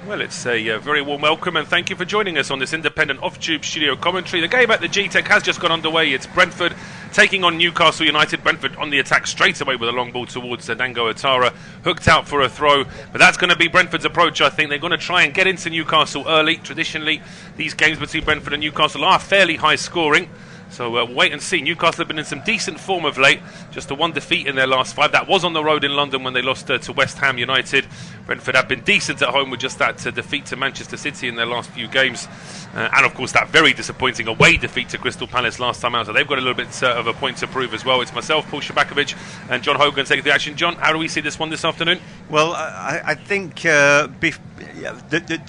Well, it's a very warm welcome and thank you for joining us on this independent off-tube studio commentary. The game at the Gtech has just gone underway. It's Brentford taking on Newcastle United. Brentford on the attack straight away with a long ball towards Dango Ouattara, hooked out for a throw. But that's going to be Brentford's approach, I think. They're going to try and get into Newcastle early. Traditionally, these games between Brentford and Newcastle are fairly high scoring. So wait and see. Newcastle have been in some decent form of late. Just the one defeat in their last 5. That was on the road in London when they lost to West Ham United. Brentford have been decent at home with just that defeat to Manchester City in their last few games. And of course that very disappointing away defeat to Crystal Palace last time out. So they've got a little bit of a point to prove as well. It's myself, Paul Szczerbakowicz, and John Hogan taking the action. John, how do we see this one this afternoon? Well, I think the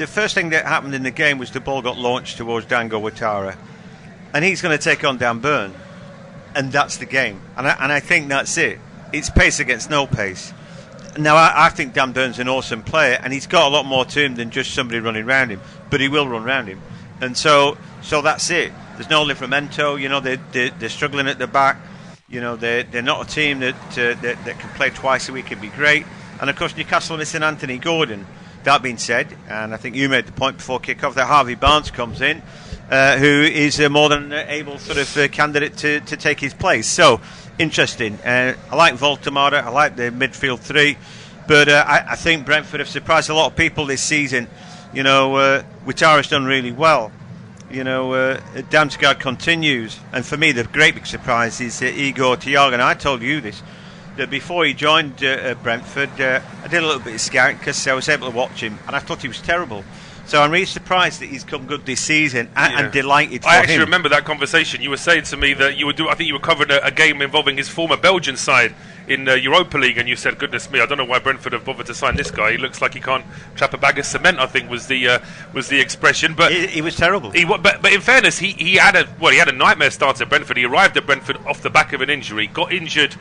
first thing that happened in the game was the ball got launched towards Dango Ouattara. And he's going to take on Dan Burn, and that's the game. And I think that's it. It's pace against no pace. Now, I think Dan Burn's an awesome player, and he's got a lot more to him than just somebody running around him. But he will run around him, and so that's it. There's no Livramento. You know, they're struggling at the back. You know, they're not a team that can play twice a week and be great. And of course, Newcastle are missing Anthony Gordon. That being said, and I think you made the point before kick-off that Harvey Barnes comes in. Who is a more than able sort of candidate to take his place. So, interesting. I like Voltamada, I like the midfield three, but I think Brentford have surprised a lot of people this season. You know, Ouattara's done really well. You know, Damsgaard continues, and for me the great big surprise is Igor Thiago. And I told you this, that before he joined Brentford, I did a little bit of scouting because I was able to watch him, and I thought he was terrible. So I'm really surprised that he's come good this season and delighted for him. I actually remember that conversation. You were saying to me that I think you were covering a game involving his former Belgian side in Europa League, and you said, goodness me, I don't know why Brentford have bothered to sign this guy. He looks like he can't trap a bag of cement, I think was the expression. But he was terrible. But in fairness, he had a nightmare start at Brentford. He arrived at Brentford off the back of an injury, got injured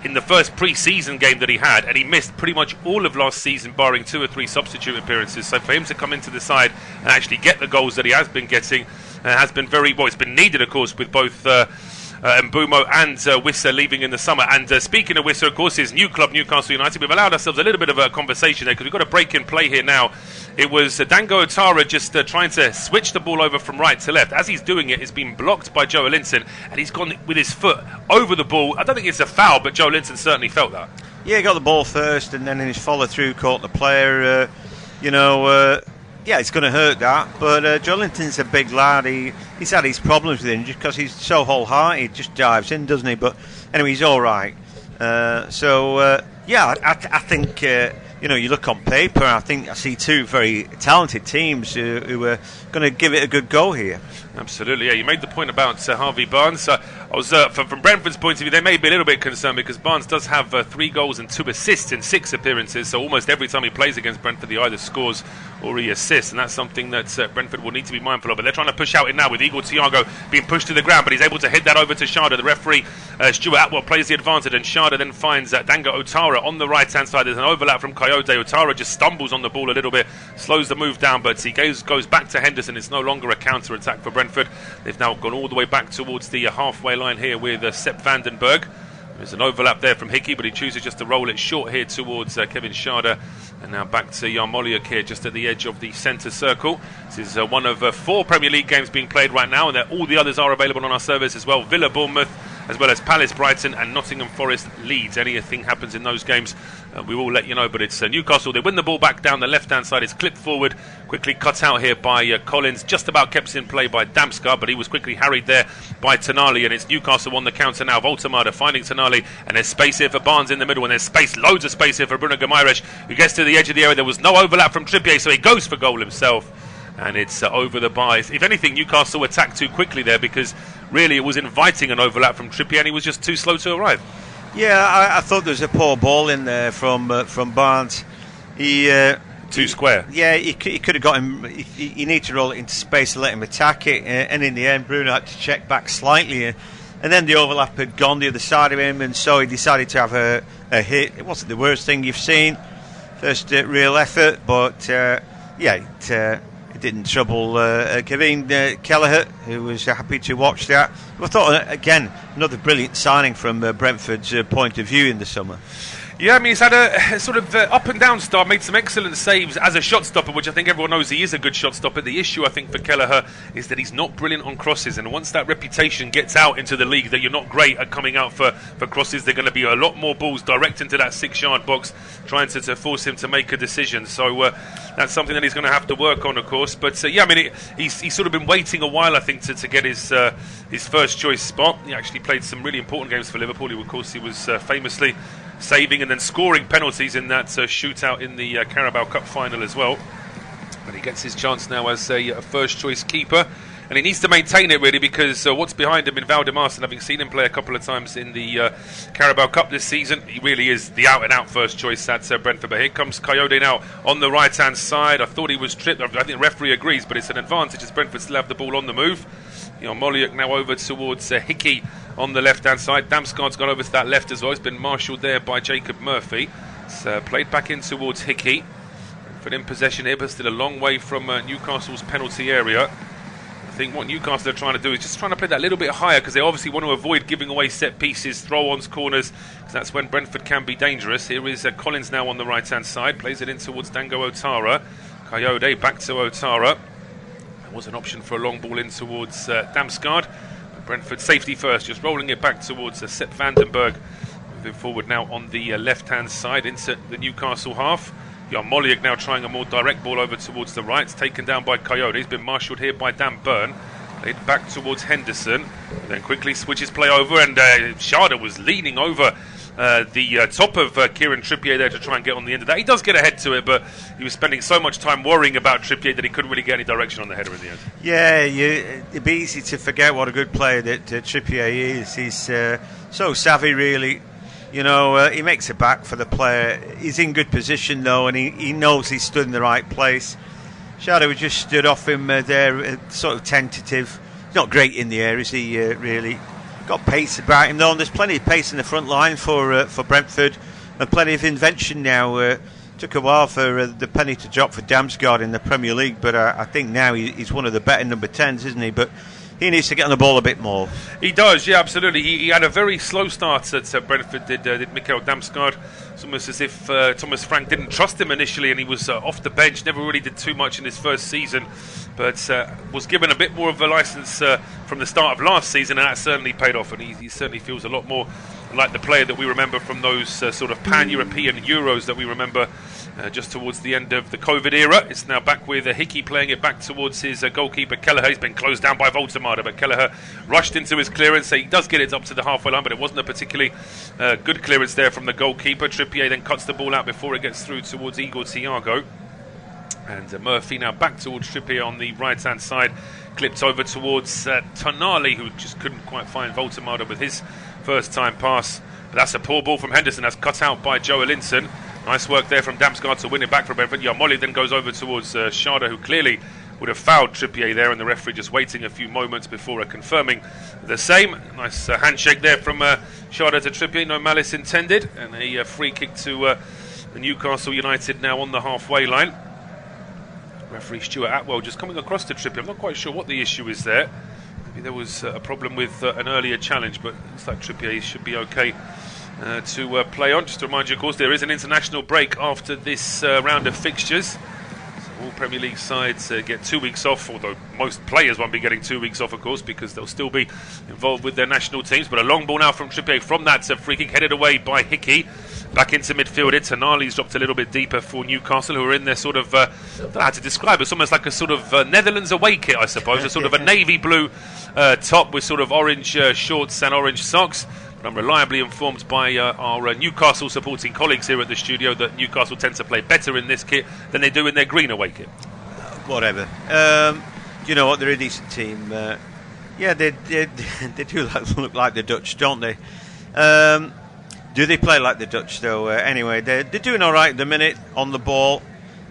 in the first pre-season game that he had, and he missed pretty much all of last season barring 2 or 3 substitute appearances. So for him to come into the side and actually get the goals that he has been getting has been very well. It's been needed, of course, with both Mbeumo and Wissa leaving in the summer. And speaking of Wissa, of course, his new club, Newcastle United, we've allowed ourselves a little bit of a conversation there because we've got a break in play here now. It was Dango Ouattara just trying to switch the ball over from right to left. As he's doing it, it's been blocked by Joe Linton, and he's gone with his foot over the ball. I don't think it's a foul, but Joe Linton certainly felt that. Yeah, he got the ball first, and then in his follow-through caught the player. Yeah, it's going to hurt that. But Joe Linton's a big lad. He's had his problems with him just because he's so wholehearted. He just dives in, doesn't he? But anyway, he's all right. I think... you look on paper, I think I see 2 very talented teams who are going to give it a good go here. Absolutely, yeah. You made the point about Harvey Barnes. I was from Brentford's point of view, they may be a little bit concerned because Barnes does have 3 goals and 2 assists in 6 appearances. So almost every time he plays against Brentford, he either scores or he assists, and that's something that Brentford will need to be mindful of. But they're trying to push out in now with Igor Thiago being pushed to the ground, but he's able to head that over to Sharda. The referee, Stuart Atwell, plays the advantage, and Sharda then finds Dango Ouattara on the right-hand side. There's an overlap from Coyote. Ouattara just stumbles on the ball a little bit, slows the move down, but he goes back to Henderson. It's no longer a counter-attack for Brentford. They've now gone all the way back towards the halfway line here with Sepp Vandenberg. There's an overlap there from Hickey, but he chooses just to roll it short here towards Kevin Sharda. And now back to Yarmoliuk here, just at the edge of the centre circle. This is one of 4 Premier League games being played right now, and all the others are available on our service as well. Villa, Bournemouth, as well as Palace, Brighton, and Nottingham Forest, Leeds. Anything happens in those games, we will let you know. But it's Newcastle. They win the ball back down the left-hand side. It's clipped forward, quickly cut out here by Collins. Just about kept in play by Damsgaard, but he was quickly harried there by Tonali. And it's Newcastle on the counter now. Voltamada finding Tonali, and there's space here for Barnes in the middle, and there's loads of space here for Bruno Guimaraes, who gets to the edge of the area. There was no overlap from Trippier, so he goes for goal himself. And it's over the bar. If anything, Newcastle attacked too quickly there because really it was inviting an overlap from Trippier, and he was just too slow to arrive. Yeah, I thought there was a poor ball in there from Barnes. Too square. Yeah, he could have got him. He needed to roll it into space and let him attack it. And in the end, Bruno had to check back slightly. And then the overlap had gone the other side of him, and so he decided to have a hit. It wasn't the worst thing you've seen. First real effort, but it didn't trouble Kevin Kelleher, who was happy to watch that. I thought, again, another brilliant signing from Brentford's point of view in the summer. Yeah, I mean, he's had a sort of up and down start, made some excellent saves as a shot stopper, which I think everyone knows he is a good shot stopper. The issue, I think, for Kelleher is that he's not brilliant on crosses, and once that reputation gets out into the league that you're not great at coming out for crosses, they're going to be a lot more balls direct into that 6-yard box, trying to force him to make a decision. So that's something that he's going to have to work on, of course. But yeah, I mean, he's sort of been waiting a while, I think, to get his first choice spot. He actually played some really important games for Liverpool. Of course, he was famously saving and then scoring penalties in that shootout in the Carabao Cup final as well. But he gets his chance now as a first choice keeper, and he needs to maintain it really, because what's behind him in Valdemarsson, having seen him play a couple of times in the Carabao Cup this season, he really is the out and out first choice at Brentford. But here comes Coyote now on the right hand side. I thought he was tripped. I think the referee agrees, but it's an advantage as Brentford still have the ball on the move. Moliuk now over towards Hickey on the left-hand side. Damsgaard's gone over to that left as well. He's been marshalled there by Jacob Murphy. It's played back in towards Hickey. But in possession here, but still a long way from Newcastle's penalty area. I think what Newcastle are trying to do is just trying to play that a little bit higher, because they obviously want to avoid giving away set pieces, throw-ons, corners, because that's when Brentford can be dangerous. Here is Collins now on the right-hand side. Plays it in towards Dango Otara. Coyote back to Otara. Was an option for a long ball in towards Damsgaard. Brentford safety first, just rolling it back towards Sepp Vandenberg. Moving forward now on the left-hand side into the Newcastle half. Jan Moliuk now trying a more direct ball over towards the right. It's taken down by Coyote. He's been marshalled here by Dan Burn. Played back towards Henderson. And then quickly switches play over, and Sharda was leaning over the top of Kieran Trippier there to try and get on the end of that. He does get ahead to it, but he was spending so much time worrying about Trippier that he couldn't really get any direction on the header in the end. Yeah, it'd be easy to forget what a good player that Trippier is. He's so savvy, really. He makes it back for the player. He's in good position, though, and he knows he's stood in the right place. Shadow just stood off him there, sort of tentative. He's not great in the air, is he, really? Got pace about him, though, and there's plenty of pace in the front line for Brentford, and plenty of invention now. Took a while for the penny to drop for Damsgaard in the Premier League, but I think now he's one of the better number 10s, isn't he? But he needs to get on the ball a bit more. He does, yeah, absolutely. He had a very slow start at Brentford, did Mikael Damsgaard. It's almost as if Thomas Frank didn't trust him initially, and he was off the bench, never really did too much in his first season, but was given a bit more of a licence from the start of last season, and that certainly paid off, and he certainly feels a lot more like the player that we remember from those sort of pan-European Euros that we remember just towards the end of the COVID era. It's now back with Hickey playing it back towards his goalkeeper Kelleher. He's been closed down by Voltemade, but Kelleher rushed into his clearance. So he does get it up to the halfway line, but it wasn't a particularly good clearance there from the goalkeeper. Trippier then cuts the ball out before it gets through towards Igor Thiago. And Murphy now back towards Trippier on the right-hand side. Clipped over towards Tonali, who just couldn't quite find Voltemade with his first-time pass. But that's a poor ball from Henderson. That's cut out by Joelinton. Nice work there from Damsgaard to win it back from Brentford. Molly then goes over towards Sharda, who clearly would have fouled Trippier there, and the referee just waiting a few moments before confirming the same. Nice handshake there from Sharda to Trippier, no malice intended, and a free kick to the Newcastle United now on the halfway line. Referee Stuart Atwell just coming across to Trippier. I'm not quite sure what the issue is there. Maybe there was a problem with an earlier challenge, but it looks like Trippier should be okay to play on. Just to remind you, of course, there is an international break after this round of fixtures. So all Premier League sides get 2 weeks off, although most players won't be getting 2 weeks off, of course, because they'll still be involved with their national teams. But a long ball now from Trippier from that free kick headed away by Hickey. Back into midfield, Tonali's dropped a little bit deeper for Newcastle, who are in their sort of, I don't know how to describe it, it's almost like a sort of Netherlands away kit, I suppose, a sort of a navy blue top with sort of orange shorts and orange socks. But I'm reliably informed by our Newcastle supporting colleagues here at the studio that Newcastle tend to play better in this kit than they do in their green away kit. Whatever. You know what, they're a decent team. Yeah, they do look like the Dutch, don't they? Do they play like the Dutch, though? Anyway, they're doing all right at the minute on the ball.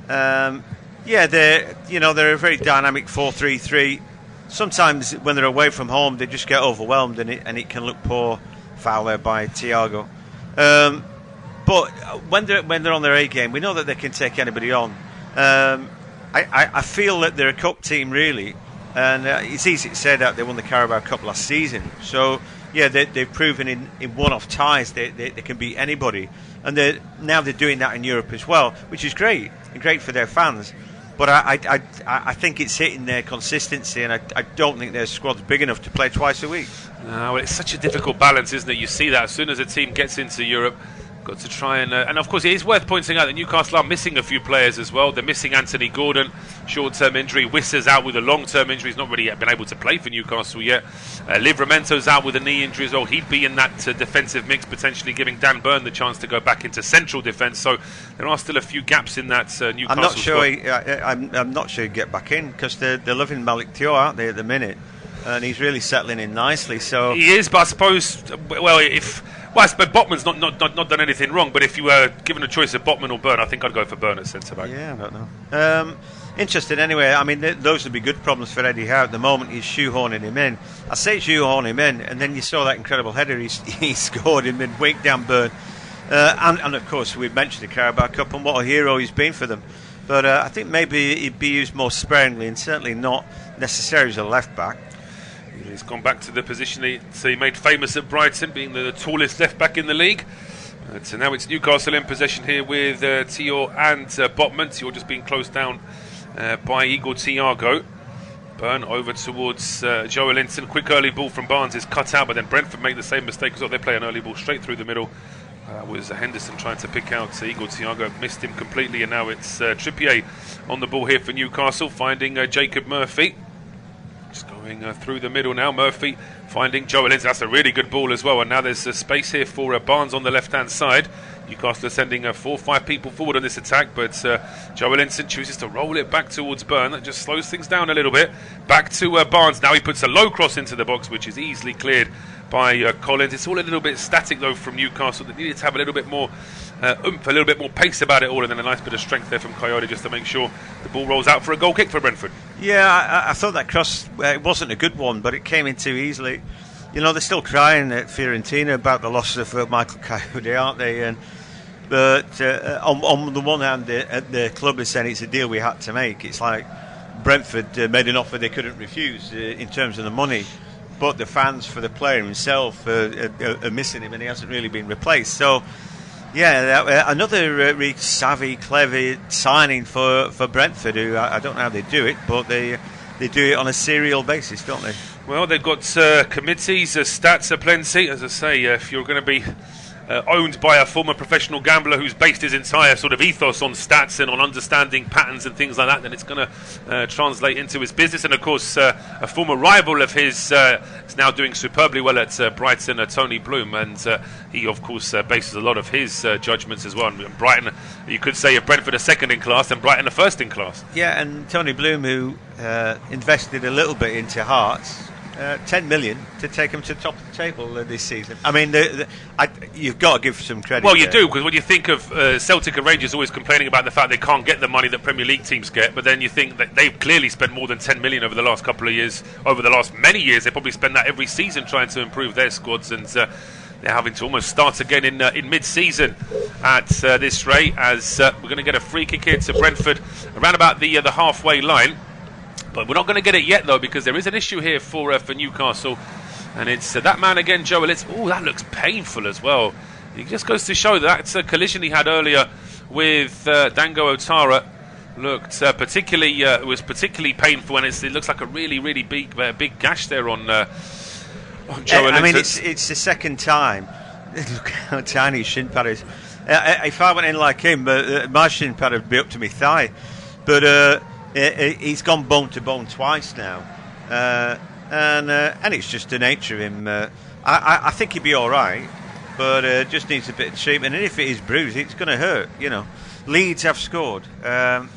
Yeah, they're a very dynamic 4-3-3. Sometimes when they're away from home, they just get overwhelmed, and it can look poor. Foul there by Thiago. But when they're on their A game, we know that they can take anybody on. I feel that they're a cup team, really, and it's easy to say that they won the Carabao Cup last season. So yeah, they've proven in one-off ties they can beat anybody, and now they're doing that in Europe as well, which is great and great for their fans. But I think it's hitting their consistency, and I don't think their squad's big enough to play twice a week. No, it's such a difficult balance, isn't it? You see that as soon as a team gets into Europe, got to try and of course it is worth pointing out that Newcastle are missing a few players as well. They're missing Anthony Gordon, short-term injury. Wissa's out with a long-term injury. He's not really been able to play for Newcastle yet. Livramento's out with a knee injury as well. He'd be in that defensive mix, potentially giving Dan Burn the chance to go back into central defence. So there are still a few gaps in that Newcastle I'm not sure. squad. I'm not sure he'd get back in, because they're loving Malik Thiaw, aren't they, at the minute? And he's really settling in nicely. So he is, but I suppose, I suppose Botman's not done anything wrong, but if you were given a choice of Botman or Burn, I think I'd go for Burn at centre-back. Yeah, I don't know. Interesting anyway. I mean, those would be good problems for Eddie Howe. At the moment, he's shoehorning him in. I say shoehorn him in, and then you saw that incredible header he scored in mid-week down Burn. And of course, we've mentioned the Carabao Cup and what a hero he's been for them. But I think maybe he'd be used more sparingly, and certainly not necessarily as a left-back. He's gone back to the position he made famous at Brighton, being the tallest left-back in the league. So now it's Newcastle in possession here with Thiaw and Botman. Thiaw just being closed down by Igor Thiago. Burn over towards Joelinton. Quick early ball from Barnes is cut out, but then Brentford make the same mistake as well. They play an early ball straight through the middle. Was Henderson trying to pick out Igor Thiago, missed him completely, and now it's Trippier on the ball here for Newcastle, finding Jacob Murphy. Just going through the middle now. Murphy finding Joelinton. That's a really good ball as well. And now there's space here for Barnes on the left-hand side. Newcastle are sending 4 or 5 people forward on this attack, but Joelinton chooses to roll it back towards Burn. That just slows things down a little bit. Back to Barnes. Now he puts a low cross into the box, which is easily cleared by Collins. It's all a little bit static though from Newcastle. They needed to have a little bit more oomph, a little bit more pace about it all, and then a nice bit of strength there from Coyote just to make sure the ball rolls out for a goal kick for Brentford. Yeah, I thought that cross, it wasn't a good one, but it came in too easily. You know, they're still crying at Fiorentina about the loss of Michael Coyote, aren't they? But on the one hand, the club is saying it's a deal we had to make. It's like Brentford made an offer they couldn't refuse in terms of the money. But the fans, for the player himself, are missing him, and he hasn't really been replaced. So, yeah, another really savvy, clever signing for Brentford, who I don't know how they do it, but they do it on a serial basis, don't they? Well, they've got committees, stats are plenty. As I say, if you're going to be owned by a former professional gambler who's based his entire sort of ethos on stats and on understanding patterns and things like that, then it's going to translate into his business. And of course, a former rival of his is now doing superbly well at Brighton, Tony Bloom, and he of course bases a lot of his judgments as well. And Brighton, you could say, if Brentford are second in class, then Brighton are first in class. Yeah, and Tony Bloom, who invested a little bit into Hearts, 10 million to take him to the top of the table this season. I mean, you've got to give some credit. Well, you do, because when you think of Celtic and Rangers always complaining about the fact they can't get the money that Premier League teams get, but then you think that they've clearly spent more than 10 million over the last couple of years, over the last many years. They probably spend that every season trying to improve their squads, and they're having to almost start again in mid-season at this rate, as we're going to get a free kick here to Brentford around about the halfway line. But we're not going to get it yet, though, because there is an issue here for Newcastle. And it's that man again, Joelinton. Oh, that looks painful as well. It just goes to show that's a collision he had earlier with Dango Otara. Looked was particularly painful, and it looks like a really, really big gash there on Joelinton. I mean, it's the second time. Look how tiny his shin pad is. If I went in like him, my shin pad would be up to my thigh. But he's gone bone to bone twice now, and it's just the nature of him. I think he'd be all right, but just needs a bit of treatment. And if it is bruised, it's going to hurt. You know, Leeds have scored. They're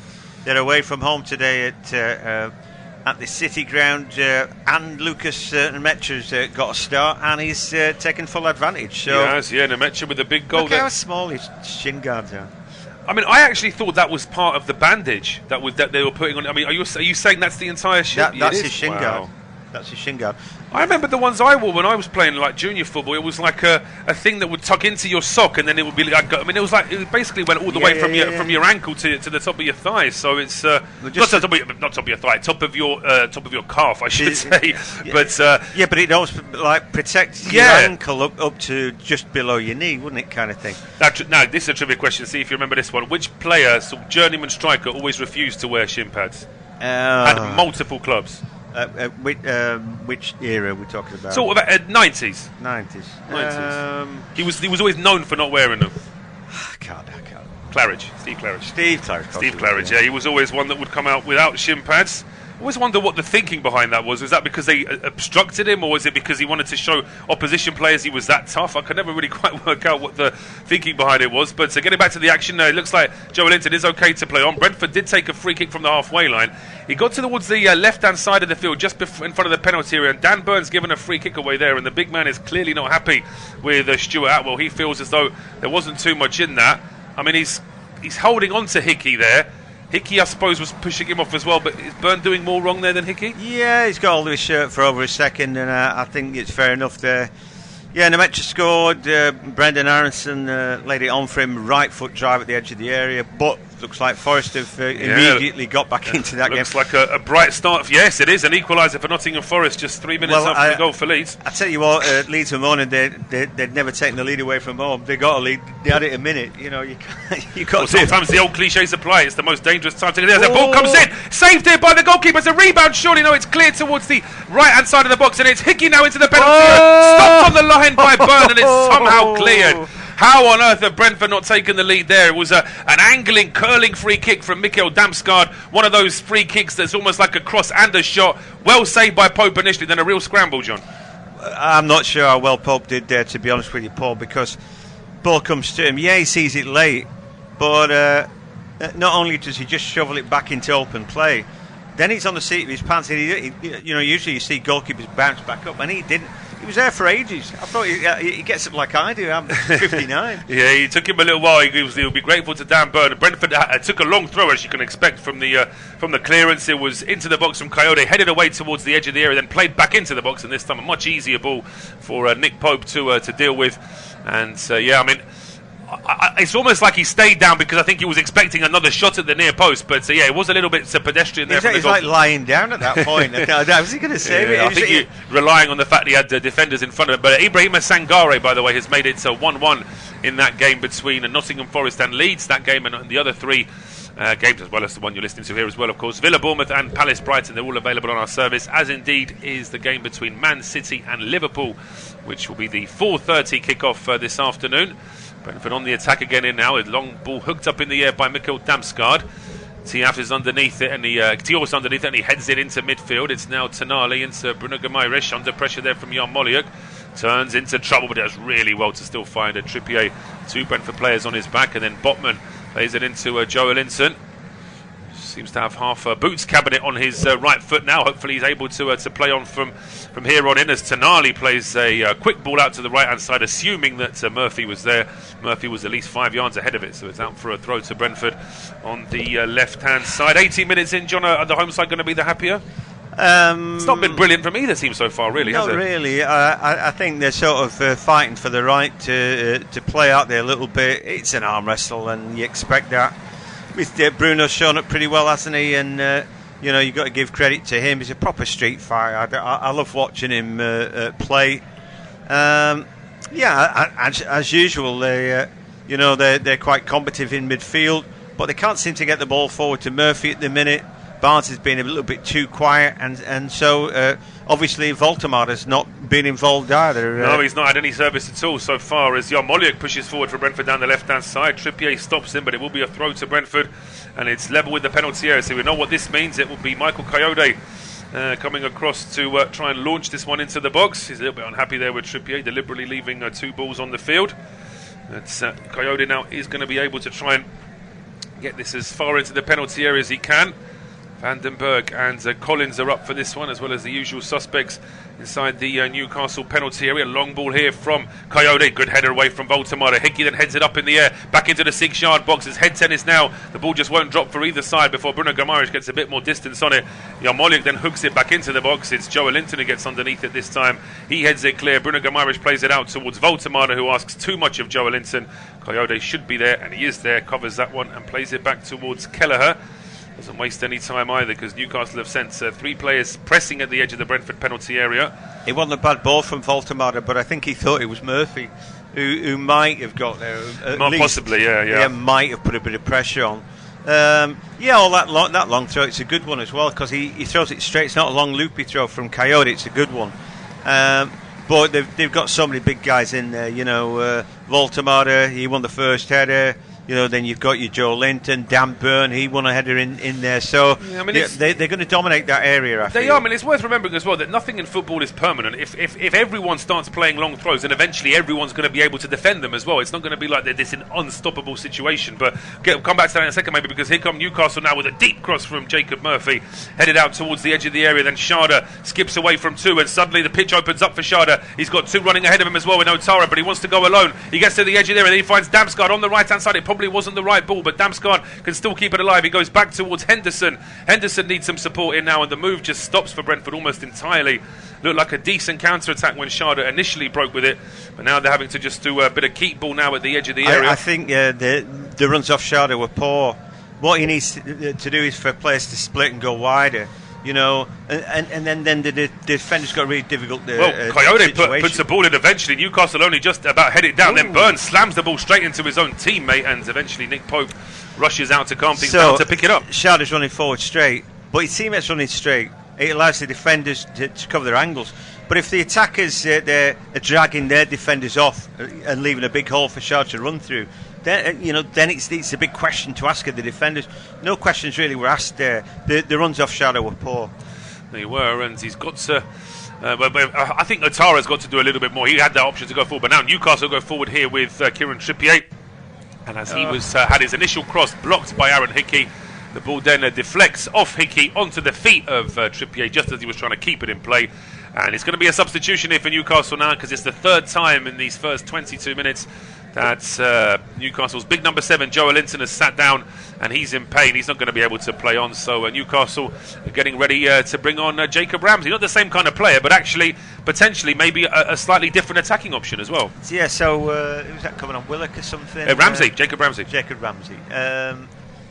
away from home today at the City Ground, and Lucas Nmecha's got a start, and he's taken full advantage. So, he has, Nmecha with a big goal. Look how small his shin guards are. I mean, I actually thought that was part of the bandage that they were putting on. I mean, are you saying that's the entire shin? That's his shin guard. That's his shin guard. I remember the ones I wore when I was playing like junior football. It was like a thing that would tuck into your sock, and then it would be like, I mean, it basically went all the way from your ankle to the top of your thigh. So it's not top of your thigh, top of your calf, I should say. Yeah. But but it also like protects your ankle up to just below your knee, wouldn't it, kind of thing? Now this is a trivia question. See if you remember this one. Which player, journeyman striker, always refused to wear shin pads? At multiple clubs. Which era are we talking about? Sort of 90s. 90s. He was always known for not wearing them. I can't. Steve Claridge. Steve Claridge. Yeah, he was always one that would come out without shin pads. I always wonder what the thinking behind that was. Was that because they obstructed him, or was it because he wanted to show opposition players he was that tough? I could never really quite work out what the thinking behind it was. But getting back to the action, it looks like Joe Linton is okay to play on. Brentford did take a free kick from the halfway line. He got towards the left-hand side of the field, just in front of the penalty area, and Dan Burns given a free kick away there, and the big man is clearly not happy with Stuart Atwell. He feels as though there wasn't too much in that. I mean, he's holding on to Hickey there. Hickey, I suppose, was pushing him off as well, but is Byrne doing more wrong there than Hickey? Yeah, he's got hold of his shirt for over a second, and I think it's fair enough there. Yeah, Nemetra scored. Brendan Aronson laid it on for him, right foot drive at the edge of the area, but looks like Forest have immediately got back into that game. Looks like a bright start. Yes, it is an equaliser for Nottingham Forest just 3 minutes after the goal for Leeds. I tell you what, Leeds were moaning they'd never taken the lead away from home. They got a lead. They had it a minute. You know, you got. Sometimes the old cliches apply. It's the most dangerous time to get there. The ball comes in, saved here by the goalkeeper. It's a rebound. Surely, no, it's cleared towards the right-hand side of the box, and it's Hickey now into the penalty area. Stopped on the line by Byrne, and it's somehow cleared. How on earth have Brentford not taken the lead there? It was an angling, curling free kick from Mikkel Damsgaard. One of those free kicks that's almost like a cross and a shot. Well saved by Pope initially, then a real scramble, John. I'm not sure how well Pope did there, to be honest with you, Paul, because ball comes to him. Yeah, he sees it late, but not only does he just shovel it back into open play, then he's on the seat of his pants. And usually you see goalkeepers bounce back up, and he didn't. He was there for ages. I thought he gets it like I do. I'm 59. Yeah, he took him a little while. He'll be grateful to Dan Byrne. Brentford took a long throw, as you can expect, from the clearance. It was into the box from Coyote, headed away towards the edge of the area, then played back into the box, and this time a much easier ball for Nick Pope to deal with. And I mean, it's almost like he stayed down because I think he was expecting another shot at the near post. But it was a little bit pedestrian there. He's like lying down at that point. Was he going to save it? I think you're relying on the fact he had defenders in front of him. But Ibrahima Sangare, by the way, has made it 1-1 in that game between Nottingham Forest and Leeds. That game and the other three games, as well as the one you're listening to here as well, of course. Villa, Bournemouth and Palace Brighton, they're all available on our service, as indeed is the game between Man City and Liverpool, which will be the 4:30 kickoff this afternoon. Brentford on the attack again in now, with long ball hooked up in the air by Mikkel Damsgaard. Tiaf is underneath it, and Tior's underneath it, and he heads it into midfield. It's now Tonali into Bruno Guimaraes, under pressure there from Jan Mollejøk. Turns into trouble, but does really well to still find a Trippier. Two Brentford players on his back, and then Botman plays it into Joe Linton. Seems to have half a boots cabinet on his right foot now. Hopefully he's able to play on from here on in, as Tonali plays a quick ball out to the right hand side, assuming that Murphy was there. Murphy was at least 5 yards ahead of it, so it's out for a throw to Brentford on the left hand side. 18 minutes in, John, are the home side going to be the happier? It's not been brilliant from either team so far, really, has it? Not really. I think they're sort of fighting for the right to play out there a little bit. It's an arm wrestle, and you expect that. With Bruno's shown up pretty well, hasn't he? And you've got to give credit to him. He's a proper street fighter. I love watching him play. As usual, they're quite combative in midfield, but they can't seem to get the ball forward to Murphy at the minute. Barnes has been a little bit too quiet, and so obviously Voltemar has not been involved either. No, he's not had any service at all so far, as Jan Mollejøk pushes forward for Brentford down the left-hand side. Trippier stops him, but it will be a throw to Brentford, and it's level with the penalty area, so we know what this means. It will be Michael Coyote coming across to try and launch this one into the box. He's a little bit unhappy there with Trippier, deliberately leaving two balls on the field. Coyote now is going to be able to try and get this as far into the penalty area as he can. Vandenberg and Collins are up for this one, as well as the usual suspects inside the Newcastle penalty area. Long ball here from Coyote. Good header away from Voldemar. Hickey then heads it up in the air, back into the 6-yard box. It's head tennis now. The ball just won't drop for either side before Bruno Guimaraes gets a bit more distance on it. Yarmolenko then hooks it back into the box. It's Joe Linton who gets underneath it this time. He heads it clear. Bruno Guimaraes plays it out towards Voldemar, who asks too much of Joe Linton. Coyote should be there, and he is there. Covers that one and plays it back towards Kelleher. Doesn't waste any time either, because Newcastle have sent 3 players pressing at the edge of the Brentford penalty area. It wasn't a bad ball from Voldemar, but I think he thought it was Murphy who might have got there. Possibly, yeah. Might have put a bit of pressure on. That long throw, it's a good one as well, because he throws it straight. It's not a long loopy throw from Coyote, it's a good one. But they've got so many big guys in there, Voldemar, he won the first header. Then you've got your Joe Linton, Dan Burn, he won a header in there. So they're going to dominate that area, I feel. They are. I mean, it's worth remembering as well that nothing in football is permanent. If everyone starts playing long throws, then eventually everyone's going to be able to defend them as well. It's not going to be like this an unstoppable situation. But come back to that in a second, maybe, because here come Newcastle now with a deep cross from Jacob Murphy, headed out towards the edge of the area. Then Sharda skips away from 2, and suddenly the pitch opens up for Sharda. He's got 2 running ahead of him as well with Otara, but he wants to go alone. He gets to the edge of the area, and then he finds Damsgaard on the right-hand side. It probably wasn't the right ball, but Damsgaard can still keep it alive. He goes back towards Henderson. Henderson needs some support in now, and the move just stops for Brentford almost entirely. Looked like a decent counter-attack when Sharda initially broke with it, but now they're having to just do a bit of keep ball now at the edge of the area. I think the runs off Sharda were poor. What he needs to do is for players to split and go wider. And then the defender's got a really difficult Coyote puts the ball in eventually. Newcastle only just about head it down. Then Burns slams the ball straight into his own teammate, and eventually Nick Pope rushes out to calm things down to pick it up. Sharda's running forward straight, but his teammates running straight. It allows the defenders to cover their angles. But if the attackers they're dragging their defenders off and leaving a big hole for Sharda to run through, then it's a big question to ask of the defenders. No questions really were asked there. The runs off Sharda were poor. They were, and he's got to. I think Otara's got to do a little bit more. He had that option to go forward, but now Newcastle go forward here with Kieran Trippier, and as he had his initial cross blocked by Aaron Hickey, the ball then deflects off Hickey onto the feet of Trippier just as he was trying to keep it in play. And it's going to be a substitution here for Newcastle now, because it's the 3rd time in these first 22 minutes that Newcastle's big number 7, Joe Linton, has sat down, and he's in pain. He's not going to be able to play on. So Newcastle are getting ready to bring on Jacob Ramsey. Not the same kind of player, but actually potentially maybe a slightly different attacking option as well. Yeah, so who's that coming on? Willock or something? Jacob Ramsey. Jacob Ramsey.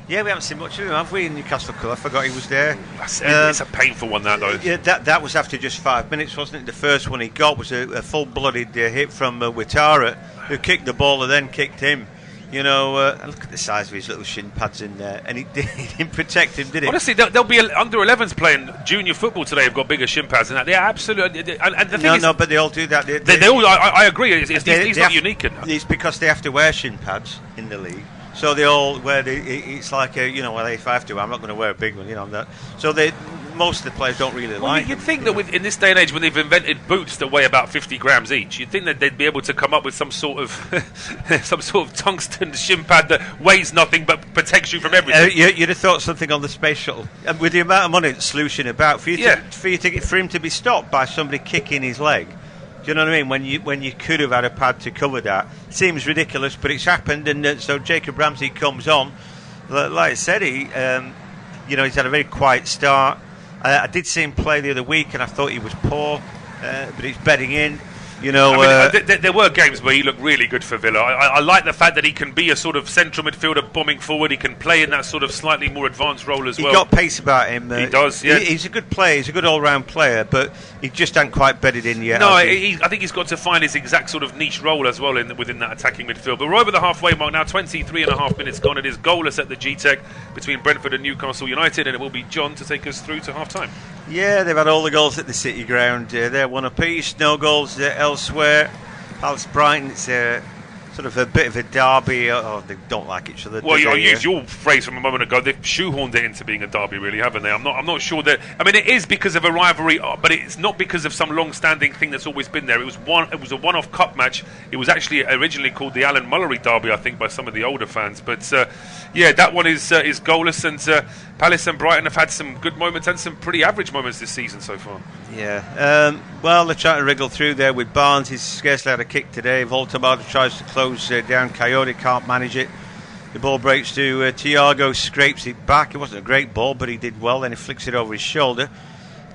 Yeah, we haven't seen much of him, have we, in Newcastle Cup? I forgot he was there. It's a painful one, that, though. Yeah, that was after just 5 minutes, wasn't it? The first one he got was a full-blooded hit from Ouattara, who kicked the ball and then kicked him. And look at the size of his little shin pads in there, and he didn't protect him, did he? Honestly, there'll be under-11s playing junior football today have got bigger shin pads than that. They're absolutely... And the thing but they all do that. They all... I agree. He's not unique in that. It's because they have to wear shin pads in the league. So they all wear it's like if I have to, I'm not going to wear a big one, that. So most of the players don't really like. You'd think that in this day and age, when they've invented boots that weigh about 50 grams each, you'd think that they'd be able to come up with some sort of tungsten shin pad that weighs nothing but protects you from everything. You'd have thought something on the space shuttle, and with the amount of money that's sluicing about for him to be stopped by somebody kicking his leg. Do you know what I mean? When you could have had a pad to cover that, seems ridiculous, but it's happened, and so Jacob Ramsey comes on. Like I said, he's had a very quiet start. I did see him play the other week, and I thought he was poor, but he's bedding in. There were games where he looked really good for Villa. I like the fact that he can be a sort of central midfielder bombing forward. He can play in that sort of slightly more advanced role as well. He got pace about him. He does, yeah. He's a good player. He's a good all-round player, but he just hasn't quite bedded in yet. No, I think he's got to find his exact sort of niche role as well within that attacking midfield. But we're over the halfway mark now, 23 and a half minutes gone. It is goalless at the Gtech between Brentford and Newcastle United, and it will be John to take us through to half-time. Yeah, they've had all the goals at the City Ground. They're one apiece, no goals elsewhere. Palace Brighton, it's sort of a bit of a derby. They don't like each other. Well, I used your phrase from a moment ago. They've shoehorned it into being a derby, really, haven't they? I'm not sure that. I mean, it is because of a rivalry, but it's not because of some long-standing thing that's always been there. It was a one-off cup match. It was actually originally called the Alan Mullery Derby, I think, by some of the older fans. But yeah, that one is goalless, and Palace and Brighton have had some good moments and some pretty average moments this season so far. Yeah, well, they're trying to wriggle through there with Barnes. He's scarcely had a kick today. Voltamada tries to close down. Coyote can't manage it. The ball breaks to Thiago, scrapes it back. It wasn't a great ball, but he did well. Then he flicks it over his shoulder.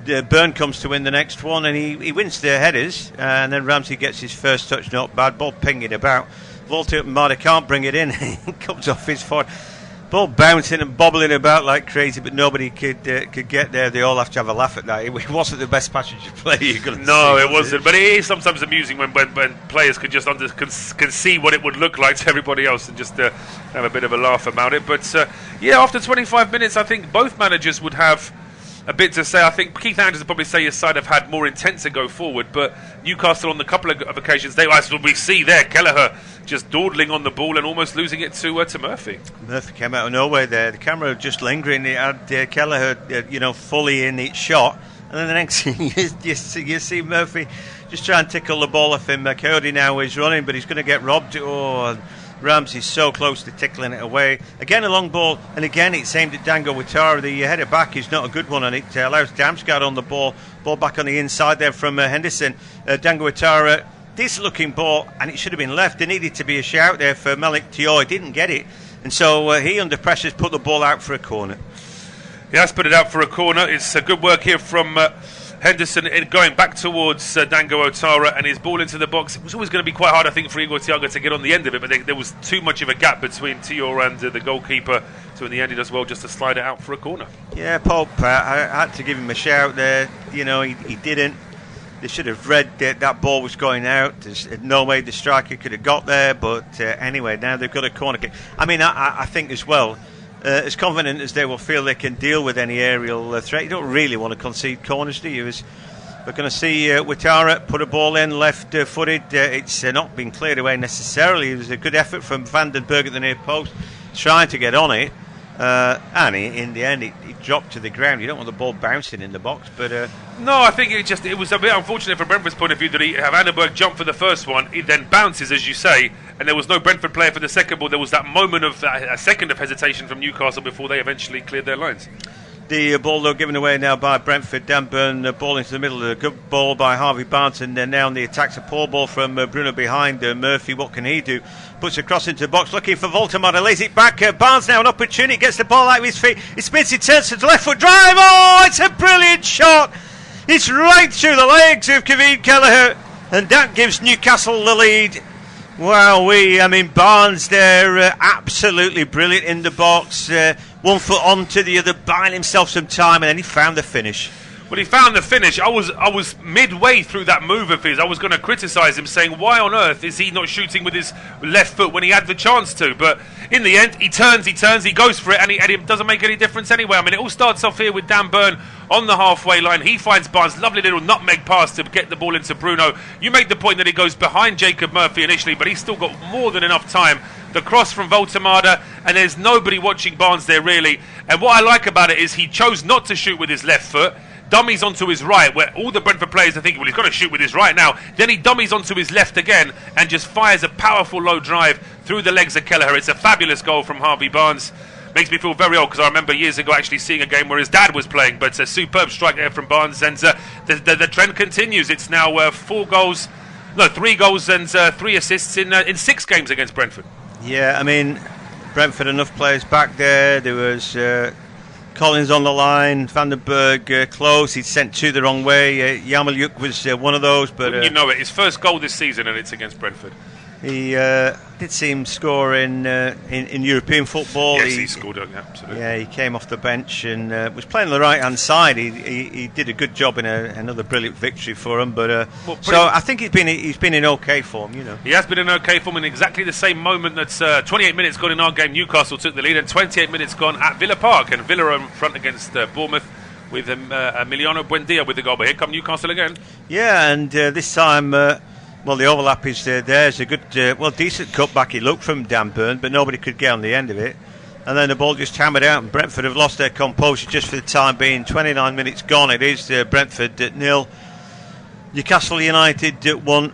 Byrne comes to win the next one, and he wins the headers. And then Ramsey gets his first touch, not bad. Ball pinging about. Voltamada can't bring it in. It comes off his foot. Ball bouncing and bobbling about like crazy, but nobody could get there. They all have to have a laugh at that. It wasn't the best passenger player you're going to see. No, it wasn't. But it is sometimes amusing when players can just can see what it would look like to everybody else and just have a bit of a laugh about it. But after 25 minutes, I think both managers would have a bit to say. I think Keith Andrews would probably say his side have had more intent to go forward, but Newcastle on the couple of occasions, as we see there, Kelleher just dawdling on the ball and almost losing it to Murphy. Murphy came out of nowhere there. The camera just lingering. It had Kelleher, fully in each shot, and then the next thing you see Murphy just try and tickle the ball off him. Coyote now is running, but he's going to get robbed. Oh, Ramsey's so close to tickling it away. Again, a long ball, and again it's aimed at Dango Ouattara. The header back is not a good one, and it allows Damsgaard on the ball. Ball back on the inside there from Henderson. Dango Ouattara, decent looking ball, and it should have been left. There needed to be a shout there for Malik Tioy. Didn't get it, and so he under pressure has put the ball out for a corner. He has put it out for a corner. It's good work here from Henderson going back towards Dango Ouattara, and his ball into the box. It was always going to be quite hard, I think, for Igor Thiago to get on the end of it, but there was too much of a gap between Tio and the goalkeeper, so in the end he does well just to slide it out for a corner. Yeah, Pope, I had to give him a shout there. He didn't. They should have read that ball was going out. There's no way the striker could have got there, but anyway, now they've got a corner kick. I mean, I think as well, as confident as they will feel they can deal with any aerial threat, you don't really want to concede corners, do you? We're going to see Ouattara put a ball in, left-footed. It's not been cleared away necessarily. It was a good effort from Van den Berg at the near post, trying to get on it. And in the end, it dropped to the ground. You don't want the ball bouncing in the box, but no, I think it was a bit unfortunate from Brentford's point of view that Van den Berg jumped for the first one. It then bounces, as you say, and there was no Brentford player for the second ball. There was that moment of a second of hesitation from Newcastle before they eventually cleared their lines. The ball, though, given away now by Brentford. Dan Burn, ball into the middle. A good ball by Harvey Barnes, and now on the attack's a poor ball from Bruno behind Murphy. What can he do? Puts a cross into the box, looking for Voltamada, lays it back. Barnes now an opportunity, gets the ball out of his feet. He spins, it turns to the left foot drive. Oh, it's a brilliant shot. It's right through the legs of Kevin Kelleher, and that gives Newcastle the lead. Wow, Barnes there, absolutely brilliant in the box. 1 foot onto the other, buying himself some time, and then he found the finish. Well, he found the finish. I was midway through that move of his. I was going to criticise him, saying, why on earth is he not shooting with his left foot when he had the chance to? But in the end, he turns, he goes for it, and it doesn't make any difference anyway. I mean, it all starts off here with Dan Burn on the halfway line. He finds Barnes, lovely little nutmeg pass to get the ball into Bruno. You make the point that he goes behind Jacob Murphy initially, but he's still got more than enough time. The cross from Voltamada, and there's nobody watching Barnes there, really. And what I like about it is he chose not to shoot with his left foot. Dummies onto his right, where all the Brentford players are thinking, well, he's got to shoot with his right now. Then he dummies onto his left again and just fires a powerful low drive through the legs of Kelleher. It's a fabulous goal from Harvey Barnes. Makes me feel very old because I remember years ago actually seeing a game where his dad was playing, but a superb strike there from Barnes, and the trend continues. It's now 3 goals and 3 assists in 6 games against Brentford. Yeah, Brentford enough players back there. There was Collins on the line, Van den Berg close. He'd sent 2 the wrong way. Yarmolyuk was one of those, but his first goal this season, and it's against Brentford. He did see him score in European football. Yes, he scored, absolutely. Yeah, he came off the bench and was playing on the right-hand side. He did a good job in another brilliant victory for him. But so I think he's been in okay form, He has been in okay form in exactly the same moment that 28 minutes gone in our game, Newcastle took the lead, and 28 minutes gone at Villa Park, and Villa are in front against Bournemouth with Emiliano Buendia with the goal. But here come Newcastle again. Yeah, and this time... the overlap is there. There's a good, decent cutback it looked from Dan Burn, but nobody could get on the end of it. And then the ball just hammered out, and Brentford have lost their composure just for the time being. 29 minutes gone. It is Brentford at 0. Newcastle United at 1.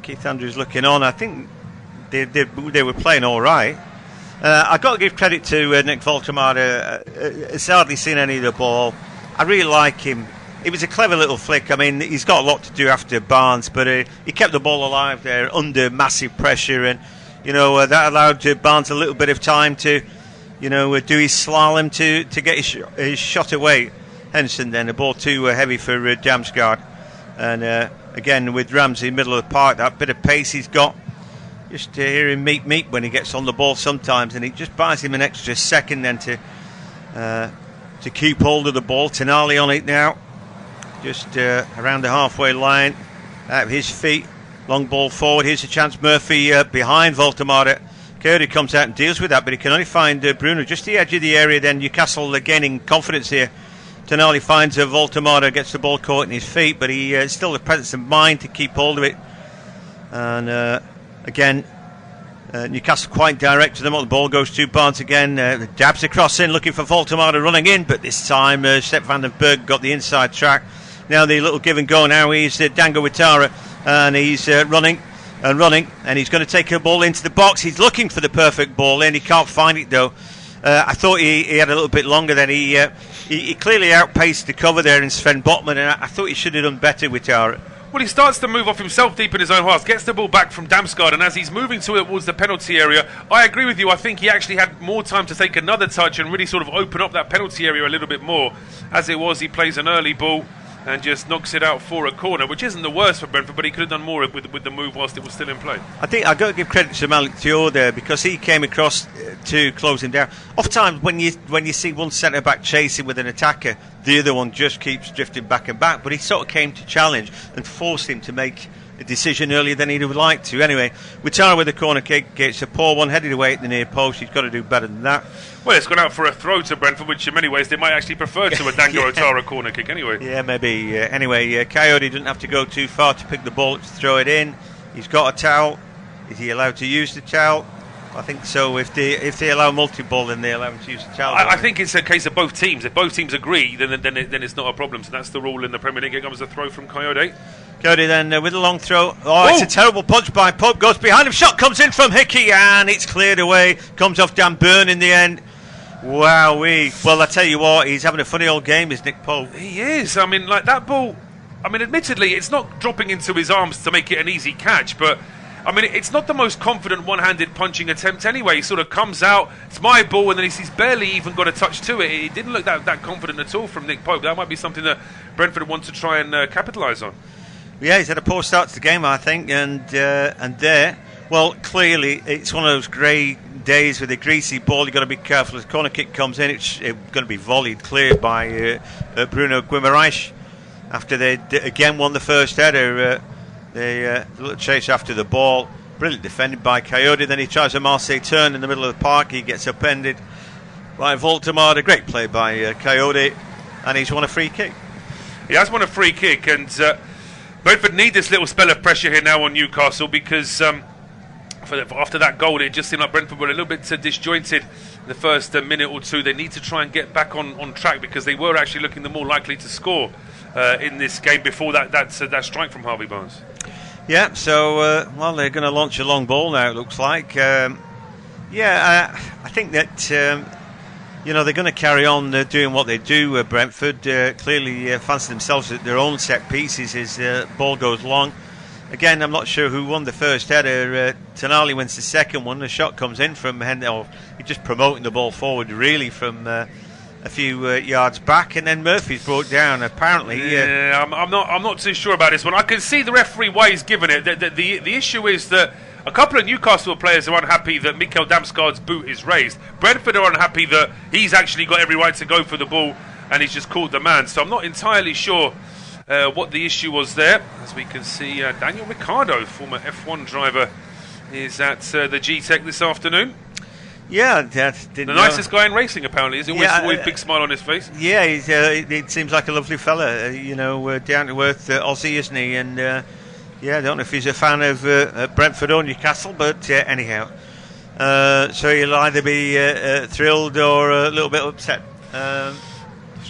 Keith Andrews looking on. I think they were playing all right. I've got to give credit to Nick Voltemade. He's hardly seen any of the ball. I really like him. It was a clever little flick. I mean, he's got a lot to do after Barnes, but he kept the ball alive there under massive pressure, and that allowed Barnes a little bit of time to, do his slalom to get his shot away. Henderson then, the ball too heavy for Damsgaard, and again with Ramsey middle of the park, that bit of pace he's got. Just to hear him meet when he gets on the ball sometimes, and it just buys him an extra second then to keep hold of the ball. Tonali on it now, just around the halfway line, at his feet, long ball forward. Here's a chance, Murphy behind Voltemade. Coyote comes out and deals with that, but he can only find Bruno just the edge of the area. Then Newcastle gaining confidence here. Tonali finds Voltemade, gets the ball caught in his feet, but he still has the presence of mind to keep hold of it. And again, Newcastle quite direct to them. The ball goes to Barnes again. Dabs across in, looking for Voltemade running in, but this time Sepp van den Berg got the inside track. Now the little give and go. Now he's Dango Ouattara, and he's running, and he's going to take a ball into the box. He's looking for the perfect ball in. He can't find it though. I thought he had a little bit longer than he clearly outpaced the cover there in Sven Botman, and I thought he should have done better with Ouattara. Well, he starts to move off himself deep in his own half, gets the ball back from Damsgaard, and as he's moving towards the penalty area, I agree with you. I think he actually had more time to take another touch and really sort of open up that penalty area a little bit more. As it was, he plays an early ball and just knocks it out for a corner, which isn't the worst for Brentford, but he could have done more with the move whilst it was still in play. I think I've got to give credit to Malik Thiaw there, because he came across to close him down. Oftentimes when you see one centre-back chasing with an attacker, the other one just keeps drifting back and back, but he sort of came to challenge and forced him to make a decision earlier than he would like to. Anyway, Ouattara with the corner kick, it's a poor one, headed away at the near post. He's got to do better than that. Well, it's gone out for a throw to Brentford, which in many ways they might actually prefer to a Dango Ouattara corner kick anyway. Yeah, maybe. Anyway, Coyote doesn't have to go too far to pick the ball up to throw it in. He's got a towel. Is he allowed to use the towel? I think so. If they allow multi-ball, then they allow him to use the towel. I think it's a case of both teams. If both teams agree, then it's not a problem. So that's the rule in the Premier League. Here comes a throw from Coyote. Coyote then with a long throw. Oh, it's a terrible punch by Pope. Goes behind him. Shot comes in from Hickey, and it's cleared away. Comes off Dan Burn in the end. Wowee. Well, I tell you what, he's having a funny old game, is Nick Pope. He is. I mean, like that ball, I mean, admittedly, it's not dropping into his arms to make it an easy catch, but I mean, it's not the most confident one-handed punching attempt anyway. He sort of comes out, it's my ball, and then he's barely even got a touch to it. It didn't look that confident at all from Nick Pope. That might be something that Brentford want to try and capitalise on. Yeah, he's had a poor start to the game, I think, and there, well, clearly, it's one of those grey days with a greasy ball. You've got to be careful. As the corner kick comes in, it's going to be volleyed clear by Bruno Guimaraes after they again won the first header. The little chase after the ball, brilliant defended by Coyote. Then he tries a Marseille turn in the middle of the park. He gets upended by Voltemade. A great play by Coyote, and he's won a free kick. He has won a free kick, and Brentford need this little spell of pressure here now on Newcastle, because after that goal, it just seemed like Brentford were a little bit disjointed in the first minute or two. They need to try and get back on track, because they were actually looking the more likely to score in this game before that strike from Harvey Barnes. Yeah, so well, they're going to launch a long ball now, it looks like. I think that they're going to carry on doing what they do. Brentford clearly fancy themselves at their own set pieces as the ball goes long. Again, I'm not sure who won the first header. Tonali wins the second one. The shot comes in from He's just promoting the ball forward, really, from a few yards back, and then Murphy's brought down. Apparently, yeah, I'm not too sure about this one. I can see the referee why he's given it. The issue is that a couple of Newcastle players are unhappy that Mikkel Damsgaard's boot is raised. Brentford are unhappy that he's actually got every right to go for the ball and he's just caught the man. So I'm not entirely sure what the issue was there. As we can see, Daniel Ricciardo, former F1 driver, is at the Gtech this afternoon. Yeah, the nicest guy in racing, apparently. He's always a big smile on his face. Yeah, he seems like a lovely fella. Down to earth Aussie, isn't he? And I don't know if he's a fan of Brentford or Newcastle, but anyhow. So he'll either be thrilled or a little bit upset.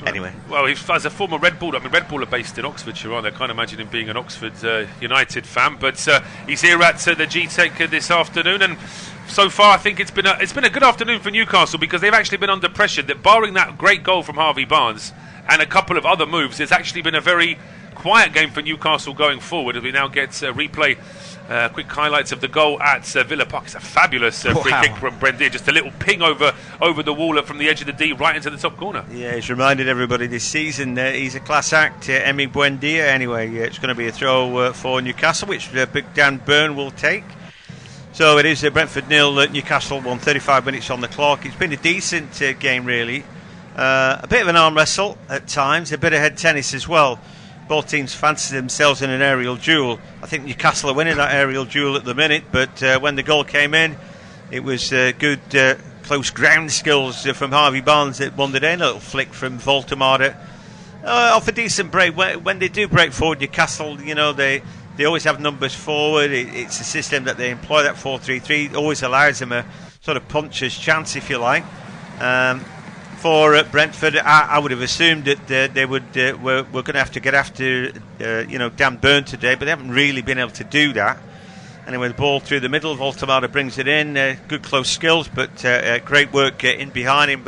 Anyway. Well, as a former Red Bull, Red Bull are based in Oxfordshire, aren't they? I can't imagine him being an Oxford United fan, but he's here at the Gtech this afternoon, and so far, I think it's been a good afternoon for Newcastle because they've actually been under pressure. That barring that great goal from Harvey Barnes and a couple of other moves, it's actually been a very quiet game for Newcastle going forward. As we now get replay, quick highlights of the goal at Villa Park. It's a fabulous free kick from Brentford. Just a little ping over the wall from the edge of the D right into the top corner. Yeah, he's reminded everybody this season he's a class act. Emi Buendia. Anyway, it's going to be a throw for Newcastle, which Big Dan Burn will take. So it is Brentford 0, Newcastle 1, 35 minutes on the clock. It's been a decent game, really. A bit of an arm wrestle at times, a bit of head tennis as well. Both teams fancy themselves in an aerial duel. I think Newcastle are winning that aerial duel at the minute, but when the goal came in, it was good close ground skills from Harvey Barnes that won the day. A little flick from Voltemade. Off a decent break. When they do break forward, Newcastle, they always have numbers forward. It's a system that they employ, that 4-3-3. It always allows them a sort of puncher's chance, if you like. For Brentford, I would have assumed that they were going to have to get after Dan Burn today, but they haven't really been able to do that. Anyway, the ball through the middle, Voltemade brings it in. Good close skills, but great work in behind him.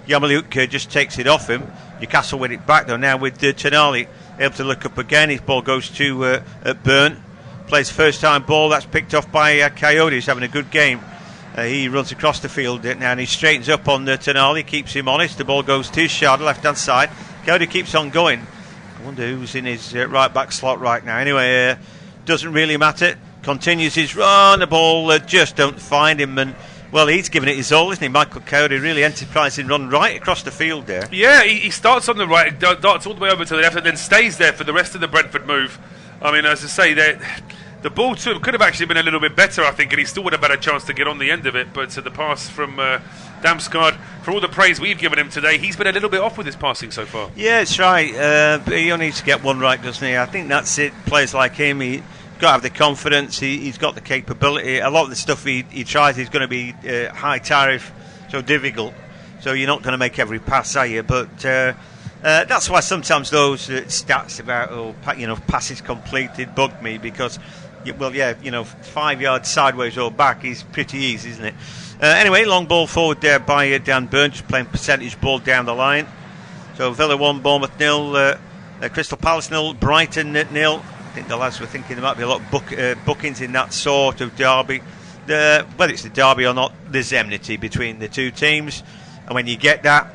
Yarmouk just takes it off him. Newcastle win it back though now with Tonali able to look up again. His ball goes to Burn. Plays first time ball. That's picked off by Coyote. He's having a good game. He runs across the field now and he straightens up on Tonali, keeps him honest. The ball goes to Shard, left hand side. Coyote keeps on going. I wonder who's in his right back slot right now. Anyway, doesn't really matter. Continues his run. The ball just don't find him. And well, he's given it his all, isn't he? Michael Coyote really enterprising run right across the field there. Yeah, he starts on the right, darts all the way over to the left, and then stays there for the rest of the Brentford move. I mean, as I say, the ball to him could have actually been a little bit better, I think, and he still would have had a chance to get on the end of it. But the pass from Damsgaard, for all the praise we've given him today, he's been a little bit off with his passing so far. Yeah, it's right. But he only needs to get one right, doesn't he? I think that's it. Players like him, he's got to have the confidence. He's got the capability. A lot of the stuff he tries is going to be high tariff, so difficult. So you're not going to make every pass, are you? But that's why sometimes those stats about passes completed bug me because. 5 yards sideways or back is pretty easy, isn't it? Anyway, long ball forward there by Dan Burn, just playing percentage ball down the line. So Villa 1, Bournemouth 0, Crystal Palace 0, Brighton 0. I think the lads were thinking there might be a lot of bookings in that sort of derby. Whether it's the derby or not, there's enmity between the two teams, and when you get that,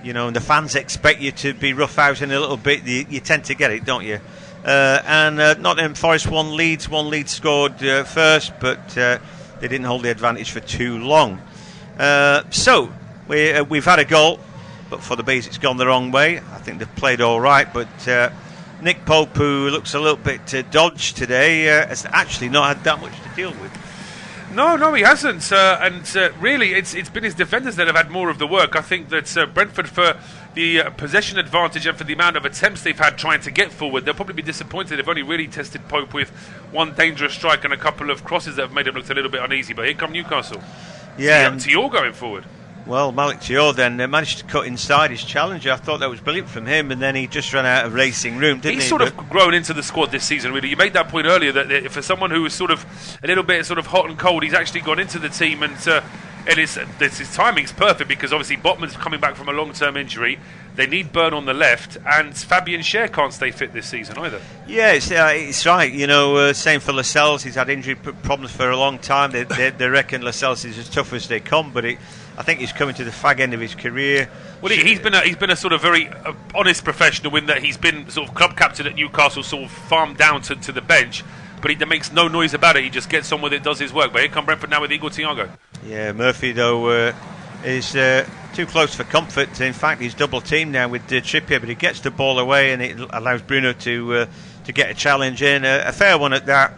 and the fans expect you to be roughhousing a little bit, you tend to get it, don't you? And Nottingham Forest won Leeds scored first, but they didn't hold the advantage for too long. So we've had a goal, but for the Bees it's gone the wrong way. I think they've played all right, but Nick Pope, who looks a little bit dodged today, has actually not had that much to deal with. No, he hasn't. Really, it's been his defenders that have had more of the work. I think that Brentford, for the possession advantage and for the amount of attempts they've had trying to get forward, they'll probably be disappointed. They've only really tested Pope with one dangerous strike and a couple of crosses that have made him look a little bit uneasy. But here come Newcastle. Yeah, Thiaw going forward. Well, Malik Thiaw then managed to cut inside his challenger. I thought that was brilliant from him, and then he just ran out of racing room, didn't he? He's sort of grown into the squad this season, really. You made that point earlier that for someone who was sort of a little bit sort of hot and cold, he's actually gone into the team, and his timing's perfect because obviously Botman's coming back from a long-term injury. They need Burn on the left, and Fabian Schär can't stay fit this season either. Yeah, it's right. Same for Lascelles. He's had injury problems for a long time. They reckon Lascelles is as tough as they come, but I think he's coming to the fag end of his career. Well, he's been a sort of very honest professional in that he's been sort of club captain at Newcastle, sort of farmed down to the bench, but he makes no noise about it. He just gets on with it, does his work. But here come Brentford now with Igor Thiago. Yeah, Murphy though is too close for comfort. In fact, he's double teamed now with Trippier, but he gets the ball away and it allows Bruno to get a challenge in, a fair one at that.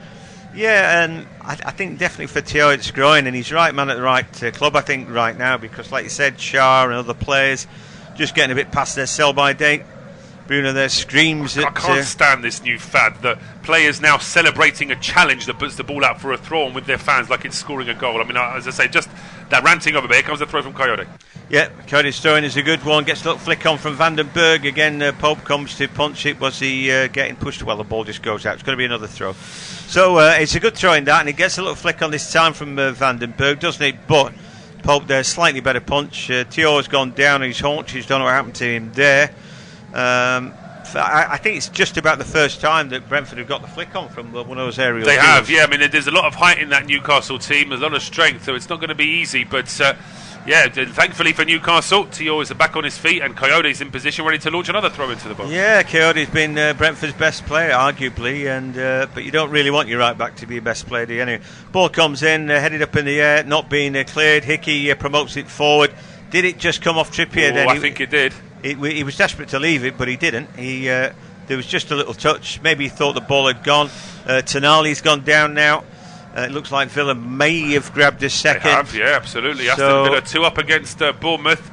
Yeah, and I think definitely for Thiago it's growing, and he's the right man at the right club, I think, right now, because like you said, Schär and other players just getting a bit past their sell-by date. Bruno there screams I can't stand this new fad that players now celebrating a challenge that puts the ball out for a throw-on with their fans like it's scoring a goal. I mean, as I say, just that ranting over. But here comes the throw from Coyote. Yeah, Coyote's throwing is a good one. Gets a little flick on from Vandenberg. Again, Pope comes to punch it. Was he getting pushed? Well, the ball just goes out. It's going to be another throw. So it's a good throw in that, and he gets a little flick on this time from Vandenberg, doesn't it? But Pope there, slightly better punch. Teo's gone down on his haunches. Don't know what happened to him there. I think it's just about the first time that Brentford have got the flick on from one of those aerial They deals. have, yeah. I mean, there's a lot of height in that Newcastle team. There's a lot of strength, so it's not going to be easy. But, thankfully for Newcastle, Teo is back on his feet, and Coyote's in position ready to launch another throw into the box. Yeah, Coyote's been Brentford's best player, arguably, and but you don't really want your right back to be your best player, do you? Anyway, ball comes in, headed up in the air, not being cleared. Hickey promotes it forward. Did it just come off Trippier then? I think it did. He was desperate to leave it, but he didn't. There was just a little touch. Maybe he thought the ball had gone. Tonali's gone down now. It looks like Villa may have grabbed a second. They have, yeah, absolutely. Aston Villa 2 up against Bournemouth.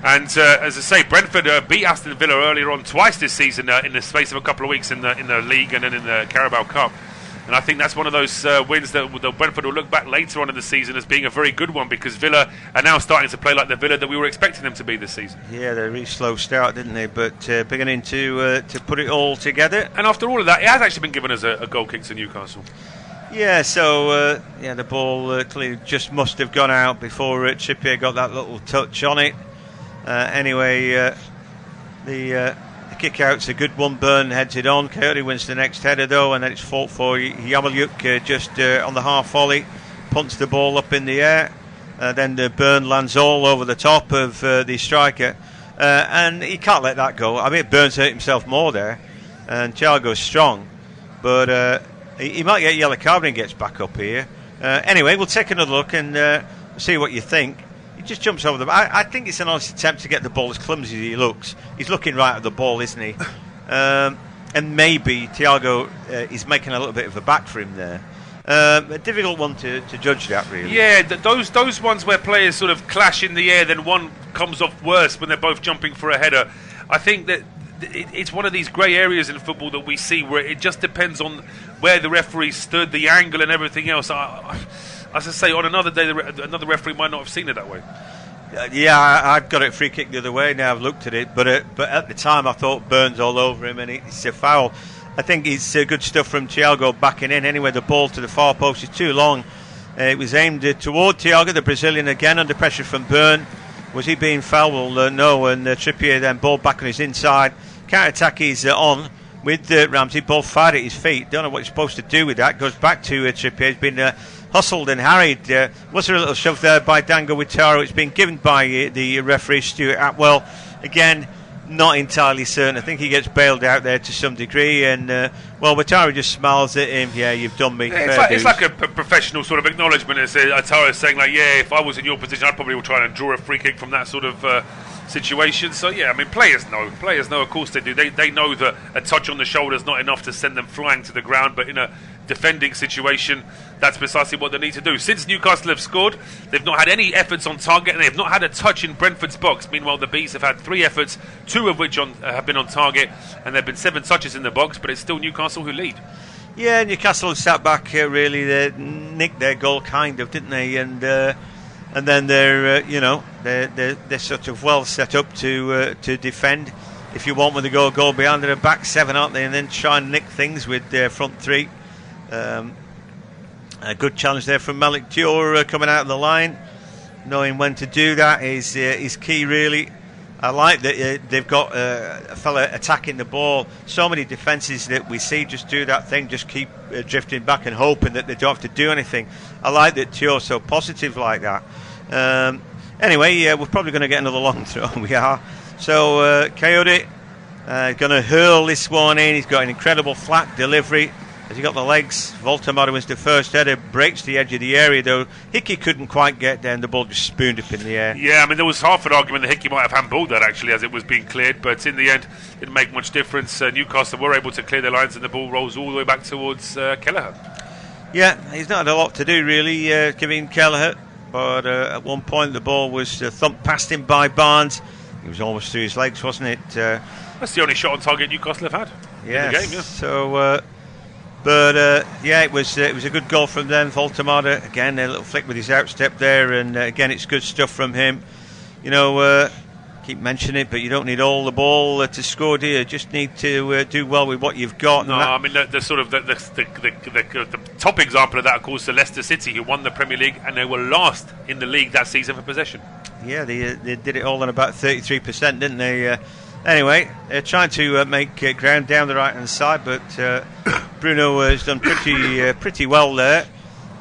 And as I say, Brentford beat Aston Villa earlier on twice this season in the space of a couple of weeks in the league and then in the Carabao Cup. And I think that's one of those wins that Brentford will look back later on in the season as being a very good one, because Villa are now starting to play like the Villa that we were expecting them to be this season. Yeah, they had a really slow start, didn't they? But beginning to put it all together. And after all of that, it has actually been given as a goal kick to Newcastle. Yeah, so the ball clearly just must have gone out before Trippier got that little touch on it. Anyway, the kick out's a good one. Byrne heads it on. Coyote wins the next header though, and then it's fought for. Yamalyuk just on the half volley punts the ball up in the air. Then the Byrne lands all over the top of the striker, and he can't let that go. I mean, Byrne's hurt himself more there, and Thiago's strong, but he might get yellow card when he gets back up here. Anyway, we'll take another look and see what you think. He just jumps over the... I think it's an honest attempt to get the ball as clumsy as he looks. He's looking right at the ball, isn't he? And maybe Thiago is making a little bit of a back for him there. A difficult one to judge that, really. Yeah, those ones where players sort of clash in the air, then one comes off worse when they're both jumping for a header. I think that it's one of these grey areas in football that we see where it just depends on where the referee stood, the angle and everything else. As I say, on another day, another referee might not have seen it that way. Yeah, I've got it free kick the other way now. I've looked at it, but at the time I thought Burns all over him, and it's a foul. I think it's good stuff from Thiago backing in. Anyway, the ball to the far post is too long. It was aimed toward Thiago, the Brazilian, again under pressure from Byrne. Was he being fouled? No, and Trippier then ball back on his inside. Counter-attack is on with Ramsey. Ball fired at his feet. Don't know what he's supposed to do with that. Goes back to Trippier. He's been hustled and harried. Was there a little shove there by Dango Witaro? It's been given by the referee, Stuart Atwell. Again, not entirely certain. I think he gets bailed out there to some degree, and Witaro just smiles at him. Yeah, you've done me. It's like a professional sort of acknowledgement. Witaro is saying, like, yeah, if I was in your position, I'd probably try and draw a free kick from that sort of situation. So yeah, I mean, players know, of course they do. They know that a touch on the shoulder is not enough to send them flying to the ground, but in a defending situation, that's precisely what they need to do. Since Newcastle have scored, they've not had any efforts on target, and they've not had a touch in Brentford's box. Meanwhile, the Bees have had 3 efforts, 2 of which have been on target, and there have been 7 touches in the box, but it's still Newcastle who lead. Yeah, Newcastle have sat back really. They nicked their goal, kind of, didn't they? And then they're sort of well set up to defend. If you want, when they go a goal behind, they're a back 7, aren't they? And then try and nick things with their front 3. A good challenge there from Malik Dior coming out of the line. Knowing when to do that is key, really. I like that they've got a fella attacking the ball. So many defences that we see just do that thing, just keep drifting back and hoping that they don't have to do anything. I like that Dior's so positive like that. Anyway, we're probably going to get another long throw. We are. So Coyote going to hurl this one in. He's got an incredible flat delivery. Has he got the legs? Voltamara wins the first header, breaks the edge of the area though. Hickey couldn't quite get there, and the ball just spooned up in the air. Yeah, I mean, there was half an argument that Hickey might have handballed that actually as it was being cleared, but in the end, it didn't make much difference. Newcastle were able to clear their lines, and the ball rolls all the way back towards Kelleher. Yeah, he's not had a lot to do really, giving Kelleher, but at one point the ball was thumped past him by Barnes. He was almost through his legs, wasn't it? That's the only shot on target Newcastle have had in the game, yeah. So But yeah, it was a good goal from them. Voltemada again, a little flick with his outstep there, and again, it's good stuff from him. You know, keep mentioning it, but you don't need all the ball to score, do you? You just need to do well with what you've got. No, I mean the sort of the top example of that, of course, the Leicester City, who won the Premier League, and they were last in the league that season for possession. Yeah, they did it all in about 33%, didn't they? Anyway, they're trying to make ground down the right-hand side, but Bruno has done pretty well there.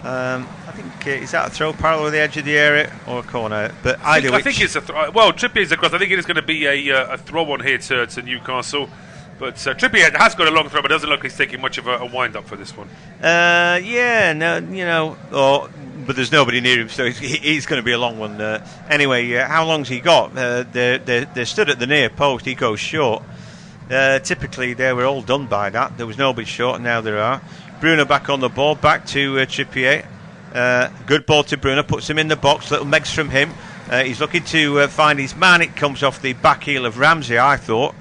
I think is that a throw parallel with the edge of the area or a corner? But I think it's a Trippier's across. I think it is going to be a throw on here to Newcastle. But Trippier has got a long throw, but doesn't look like he's taking much of a wind up for this one. Yeah, no, you know, but there's nobody near him, so he's going to be a long one. Anyway, how long's he got? They're stood at the near post. He goes short. Typically, they were all done by that. There was nobody short, and now there are. Bruno back on the ball, back to Trippier. Good ball to Bruno, puts him in the box. Little megs from him. He's looking to find his man. It comes off the back heel of Ramsey, I thought.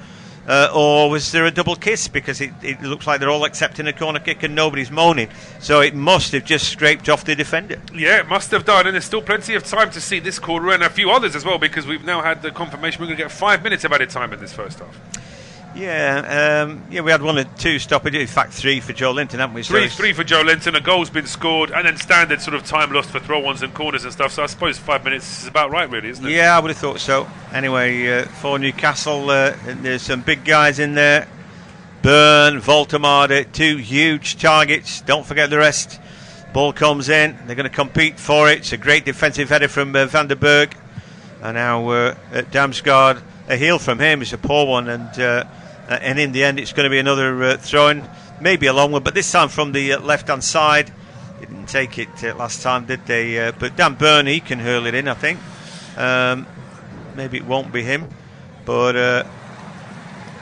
Or was there a double kiss? Because it looks like they're all accepting a corner kick and nobody's moaning. So it must have just scraped off the defender. Yeah, it must have done. And there's still plenty of time to see this corner and a few others as well, because we've now had the confirmation we're going to get 5 minutes of added time in this first half. Yeah, we had 1 or 2 stoppages. In fact, 3 for Joe Linton, haven't we? Three for Joe Linton. A goal's been scored, and then standard sort of time lost for throw-ons and corners and stuff. So I suppose 5 minutes is about right, really, isn't it? Yeah, I would have thought so. Anyway, for Newcastle, there's some big guys in there. Byrne, Voltemada, 2 huge targets. Don't forget the rest. Ball comes in. They're going to compete for it. It's a great defensive header from Van der Berg. And now Damsgaard, a heel from him is a poor one, and in the end it's going to be another throw-in, maybe a long one, but this time from the left-hand side. They didn't take it last time, did they? But Dan Byrne, he can hurl it in, I think. Maybe it won't be him, but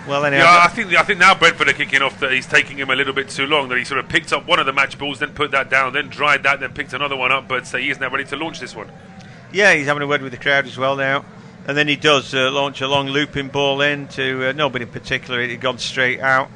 well, anyhow. Yeah, I think now Brentford are kicking off that he's taking him a little bit too long. That he sort of picked up one of the match balls, then put that down, then dried that, then picked another one up. But he is now ready to launch this one. Yeah, he's having a word with the crowd as well now. And then he does launch a long looping ball in to nobody in particular. It had gone straight out.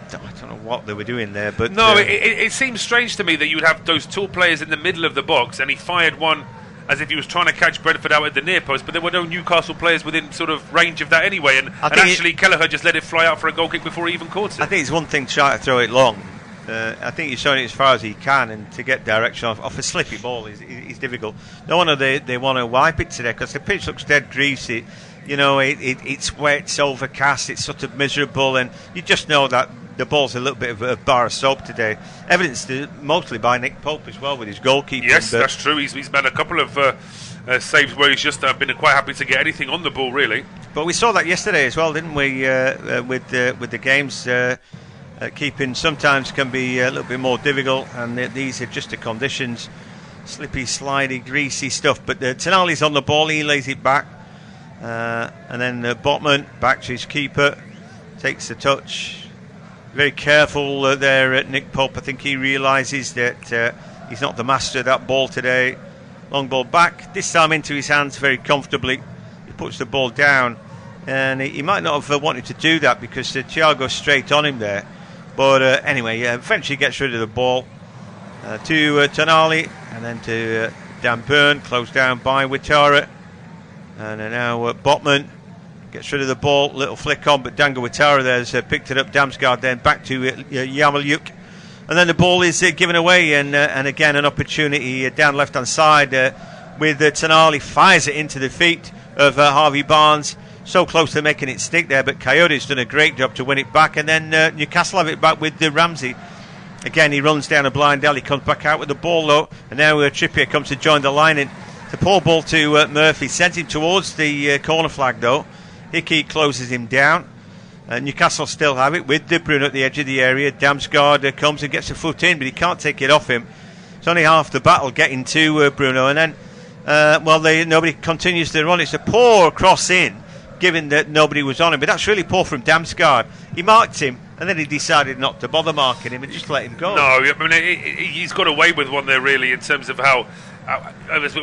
I don't know what they were doing there, but no, it seems strange to me that you would have those tall players in the middle of the box, and he fired one as if he was trying to catch Brentford out at the near post, but there were no Newcastle players within sort of range of that anyway, and actually Kelleher just let it fly out for a goal kick before he even caught it. I think it's one thing to try to throw it long. I think he's showing it as far as he can, and to get direction off a slippy ball is difficult. No wonder they want to wipe it today, because the pitch looks dead greasy. You know, it's wet, it's overcast, it's sort of miserable, and you just know that the ball's a little bit of a bar of soap today. Evidenced mostly by Nick Pope as well with his goalkeeping. Yes, that's true. He's made a couple of saves where he's just been quite happy to get anything on the ball, really. But we saw that yesterday as well, didn't we? With the games. Keeping sometimes can be a little bit more difficult, and these are just the conditions. Slippy, slidey, greasy stuff. But Tonali's on the ball, he lays it back. And then Botman back to his keeper, takes the touch. Very careful there at Nick Pope. I think he realises that he's not the master of that ball today. Long ball back, this time into his hands very comfortably. He puts the ball down, and he might not have wanted to do that because Thiago's straight on him there. But anyway, eventually gets rid of the ball to Tonali, and then to Dan Byrne, closed down by Ouattara. And now Botman gets rid of the ball, little flick on, but Dango Ouattara there's picked it up. Damsgaard then back to Yarmolyuk. And then the ball is given away, and again an opportunity down left-hand side with Tonali, fires it into the feet of Harvey Barnes. So close to making it stick there, but Coyote's done a great job to win it back, and then Newcastle have it back with Ramsey. Again, he runs down a blind alley, comes back out with the ball though, and now Trippier comes to join the line in. The poor ball to Murphy, sends him towards the corner flag though. Hickey closes him down. Newcastle still have it with De Bruyne at the edge of the area. Damsgaard comes and gets a foot in, but he can't take it off him. It's only half the battle getting to Bruno, and then nobody continues to run. It's a poor cross in, given that nobody was on him, but that's really poor from Damsgaard. He marked him, and then he decided not to bother marking him and just let him go. No, I mean he's got away with one there, really, in terms of how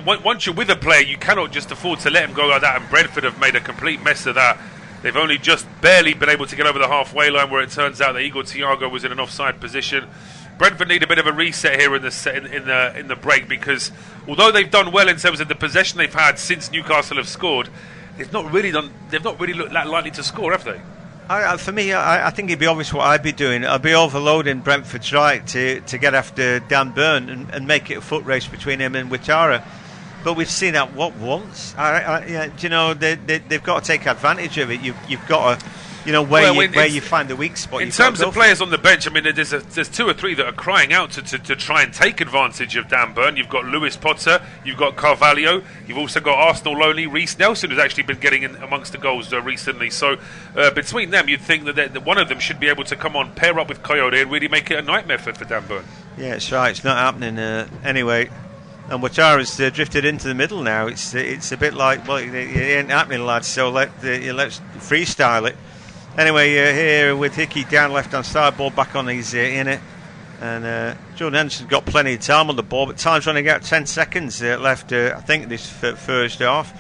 once you're with a player, you cannot just afford to let him go like that. And Brentford have made a complete mess of that. They've only just barely been able to get over the halfway line, where it turns out that Igor Thiago was in an offside position. Brentford need a bit of a reset here in the break, because although they've done well in terms of the possession they've had since Newcastle have scored, they've not really looked that likely to score, have they? For me, I think it'd be obvious what I'd be doing. I'd be overloading Brentford's right to get after Dan Burn and make it a foot race between him and Ouattara. But we've seen that once. They've got to take advantage of it. You've got to, where you find the weak spot. In terms of players on the bench, I mean, there's two or three that are crying out to try and take advantage of Dan Burn. You've got Lewis Potter, you've got Carvalho, you've also got Arsenal loanee Reece Nelson, who's actually been getting in amongst the goals recently. So between them, you'd think that one of them should be able to come on, pair up with Coyote, and really make it a nightmare for Dan Burn. Yeah, it's right. It's not happening anyway. And Ouattara's drifted into the middle now. It's a bit like, well, it ain't happening, lads. So let's freestyle it. Anyway, here with Hickey down left-hand side, ball back on his inner. And Jordan Henderson's got plenty of time on the ball, but time's running out. 10 seconds left, I think, this first half.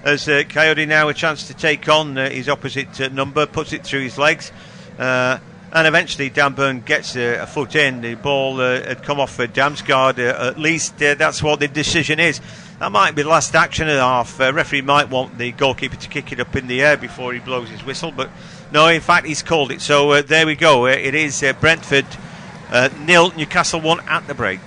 As Coyote now a chance to take on his opposite number, puts it through his legs. And eventually Dan Burn gets a foot in. The ball had come off Damsgaard. At least that's what the decision is. That might be the last action of the half. Referee might want the goalkeeper to kick it up in the air before he blows his whistle, but no, in fact he's called it. So there we go. It is Brentford 0, Newcastle 1 at the break.